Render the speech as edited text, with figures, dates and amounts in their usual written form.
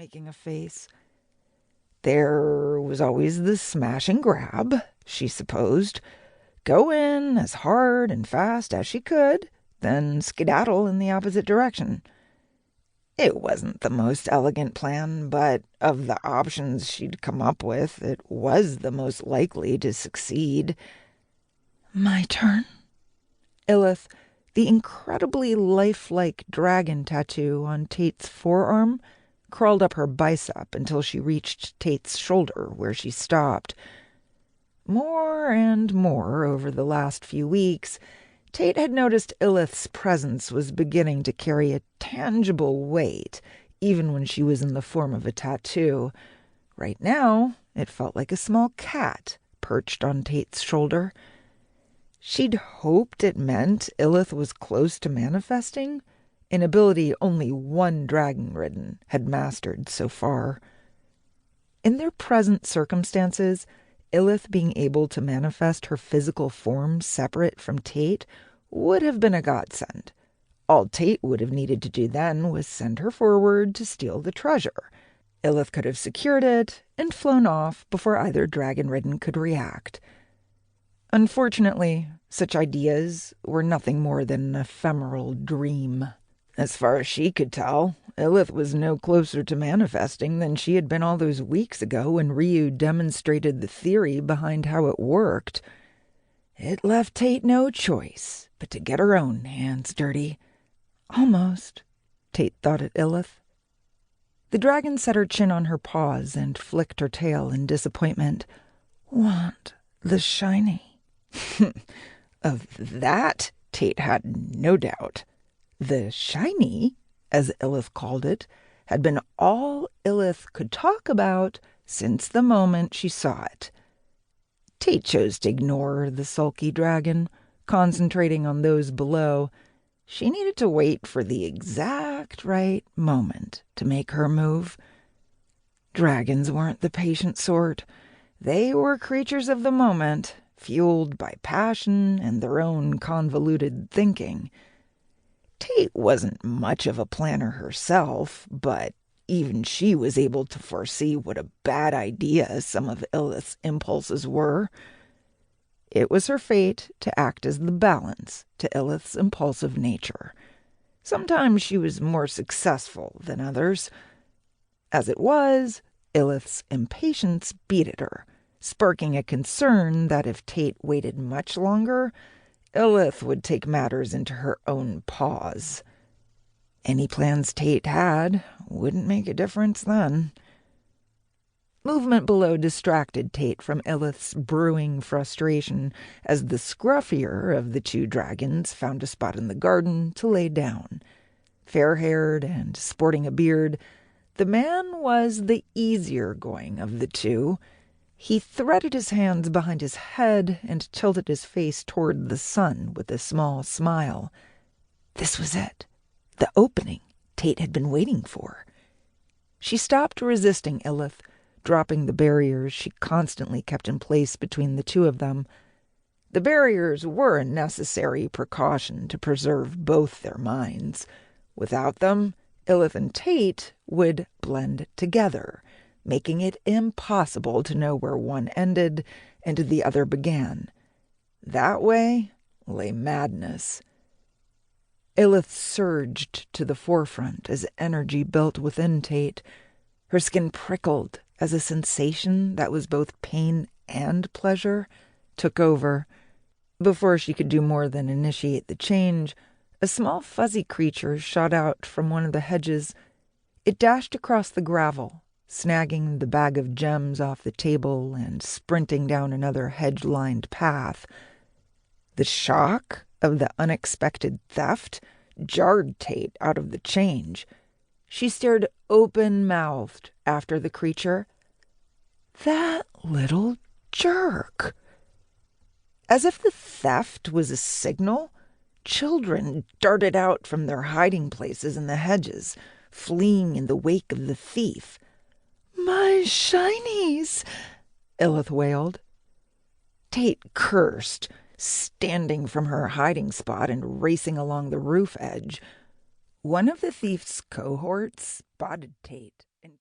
making a face. There was always the smash and grab, she supposed. Go in as hard and fast as she could, then skedaddle in the opposite direction. It wasn't the most elegant plan, but of the options she'd come up with, it was the most likely to succeed. My turn? Illith, the incredibly lifelike dragon tattoo on Tate's forearm, crawled up her bicep until she reached Tate's shoulder, where she stopped. More and more over the last few weeks, Tate had noticed Illith's presence was beginning to carry a tangible weight, even when she was in the form of a tattoo. Right now, it felt like a small cat perched on Tate's shoulder. She'd hoped it meant Illith was close to manifesting, an ability only one dragon-ridden had mastered so far. In their present circumstances, Illith being able to manifest her physical form separate from Tate would have been a godsend. All Tate would have needed to do then was send her forward to steal the treasure. Illith could have secured it and flown off before either dragon-ridden could react. Unfortunately, such ideas were nothing more than an ephemeral dream. As far as she could tell, Illith was no closer to manifesting than she had been all those weeks ago when Ryu demonstrated the theory behind how it worked. It left Tate no choice but to get her own hands dirty. Almost, Tate thought at Illith. The dragon set her chin on her paws and flicked her tail in disappointment. Want the shiny? Of that, Tate had no doubt. The shiny, as Illith called it, had been all Illith could talk about since the moment she saw it. Tate chose to ignore the sulky dragon, concentrating on those below. She needed to wait for the exact right moment to make her move. Dragons weren't the patient sort. They were creatures of the moment, fueled by passion and their own convoluted thinking. Tate wasn't much of a planner herself, but even she was able to foresee what a bad idea some of Illith's impulses were. It was her fate to act as the balance to Illith's impulsive nature. Sometimes she was more successful than others. As it was, Illith's impatience beat at her, sparking a concern that if Tate waited much longer, Illith would take matters into her own paws. Any plans Tate had wouldn't make a difference then. Movement below distracted Tate from Illith's brewing frustration as the scruffier of the two dragons found a spot in the garden to lay down. Fair-haired and sporting a beard, the man was the easier-going of the two. He threaded his hands behind his head and tilted his face toward the sun with a small smile. This was it, the opening Tate had been waiting for. She stopped resisting Illith, dropping the barriers she constantly kept in place between the two of them. The barriers were a necessary precaution to preserve both their minds. Without them, Illith and Tate would blend together, making it impossible to know where one ended and the other began. That way lay madness. Illith surged to the forefront as energy built within Tate. Her skin prickled as a sensation that was both pain and pleasure took over. Before she could do more than initiate the change, a small fuzzy creature shot out from one of the hedges. It dashed across the gravel, snagging the bag of gems off the table and sprinting down another hedge-lined path. The shock of the unexpected theft jarred Tate out of the change. She stared open-mouthed after the creature. That little jerk! As if the theft was a signal, children darted out from their hiding places in the hedges, fleeing in the wake of the thief. "My shinies!" Illith wailed. Tate cursed, standing from her hiding spot and racing along the roof edge. One of the thief's cohorts spotted Tate.